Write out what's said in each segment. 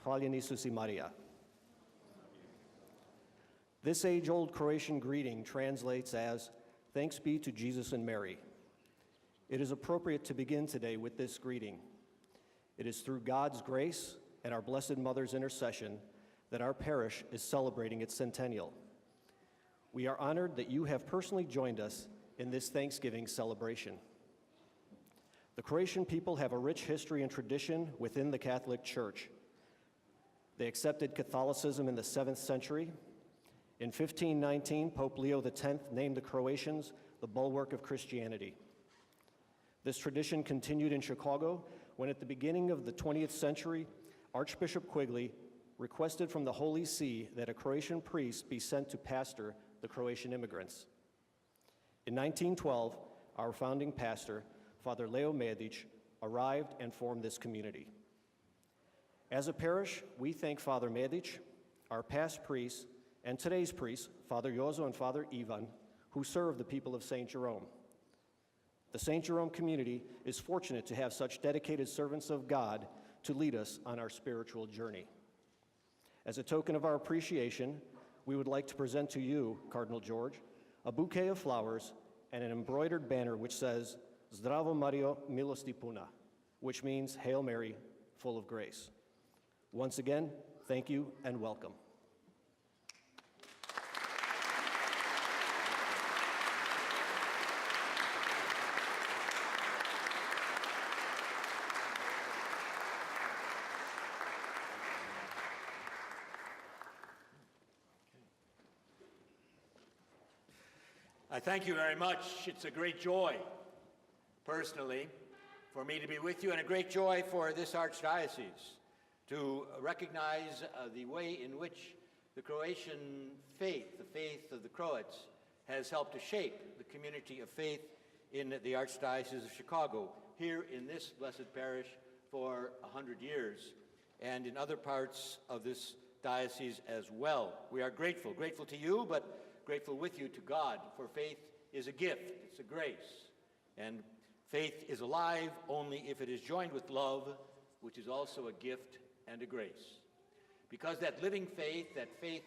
Hvala Isus i Maria. This age-old Croatian greeting translates as, "Thanks be to Jesus and Mary." It is appropriate to begin today with this greeting. It is through God's grace and our Blessed Mother's intercession that our parish is celebrating its centennial. We are honored that you have personally joined us in this Thanksgiving celebration. The Croatian people have a rich history and tradition within the Catholic Church. They accepted Catholicism in the 7th century. In 1519, Pope Leo X named the Croatians the bulwark of Christianity. This tradition continued in Chicago when, at the beginning of the 20th century, Archbishop Quigley requested from the Holy See that a Croatian priest be sent to pastor the Croatian immigrants. In 1912, our founding pastor, Father Leo Medic, arrived and formed this community. As a parish, we thank Father Medic, our past priests, and today's priests, Father Jozo and Father Ivan, who serve the people of St. Jerome. The St. Jerome community is fortunate to have such dedicated servants of God to lead us on our spiritual journey. As a token of our appreciation, we would like to present to you, Cardinal George, a bouquet of flowers and an embroidered banner which says, Zdravo Mario milosti puna, which means, Hail Mary, full of grace. Once again, thank you and welcome. I thank you very much. It's a great joy, personally, for me to be with you, and a great joy for this Archdiocese to recognize the way in which the Croatian faith, the faith of the Croats, has helped to shape the community of faith in the Archdiocese of Chicago, here in this blessed parish for 100 years, and in other parts of this diocese as well. We are grateful to you, but grateful with you to God, for faith is a gift, it's a grace, and faith is alive only if it is joined with love, which is also a gift and a grace. Because that living faith, that faith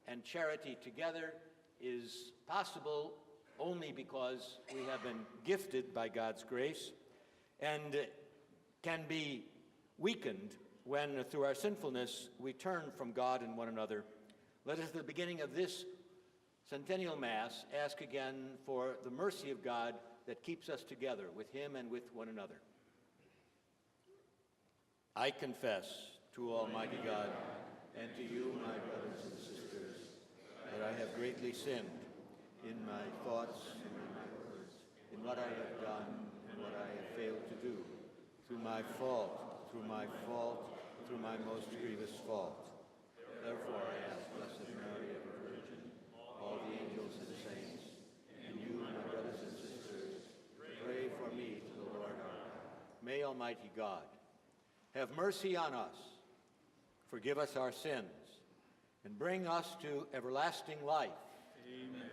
and charity together is possible only because we have been gifted by God's grace, and can be weakened when, through our sinfulness, we turn from God and one another. Let us, at the beginning of this Centennial Mass, ask again for the mercy of God that keeps us together with Him and with one another. I confess to Almighty God and to you, my brothers and sisters, that I have greatly sinned in my thoughts and in my words, in what I have done and what I have failed to do, through my fault, through my most grievous fault. Therefore I ask Blessed Mary, ever Virgin, all the angels and saints, and you, my brothers and sisters, pray for me to the Lord our God. May Almighty God have mercy on us, forgive us our sins, and bring us to everlasting life. Amen.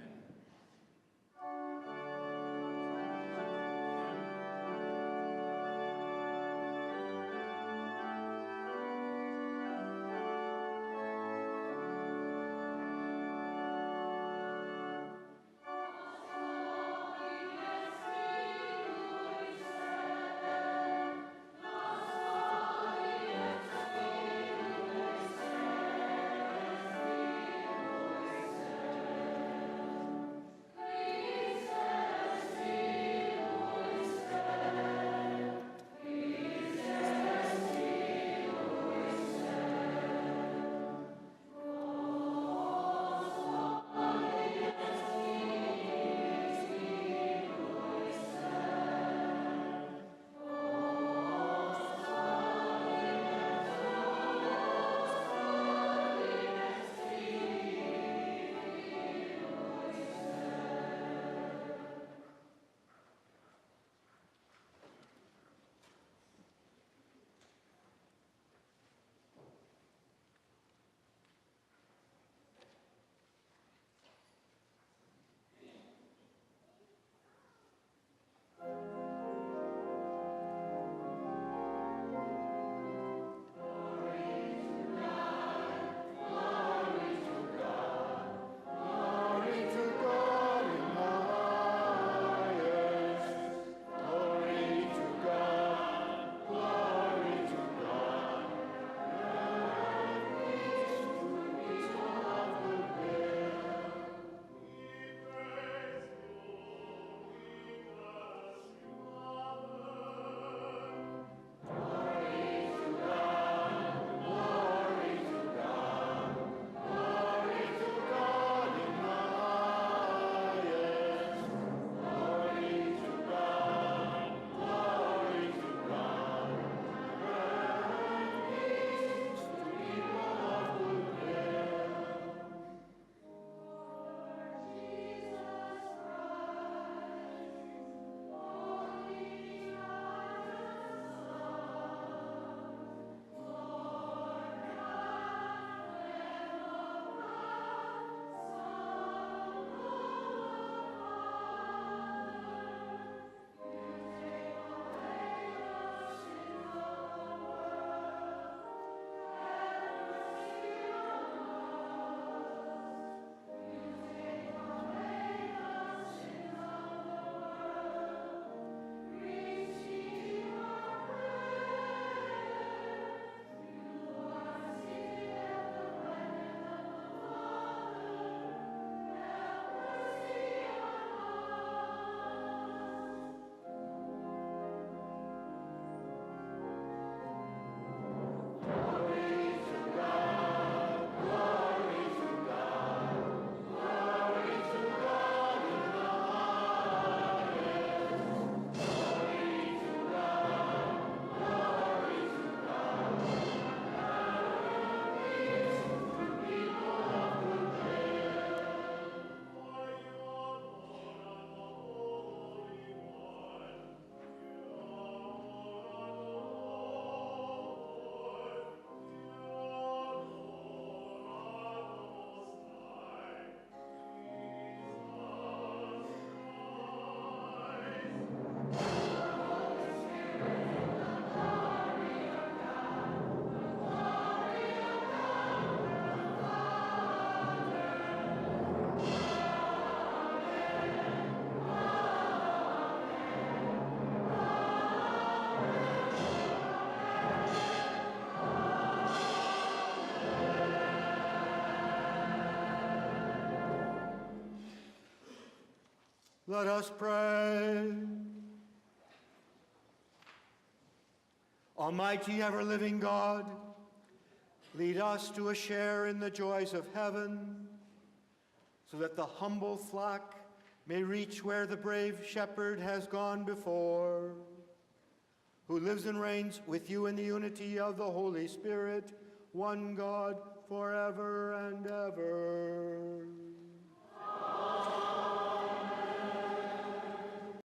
Let us pray. Almighty ever-living God, lead us to a share in the joys of heaven, so that the humble flock may reach where the brave shepherd has gone before, who lives and reigns with you in the unity of the Holy Spirit, one God, forever and ever.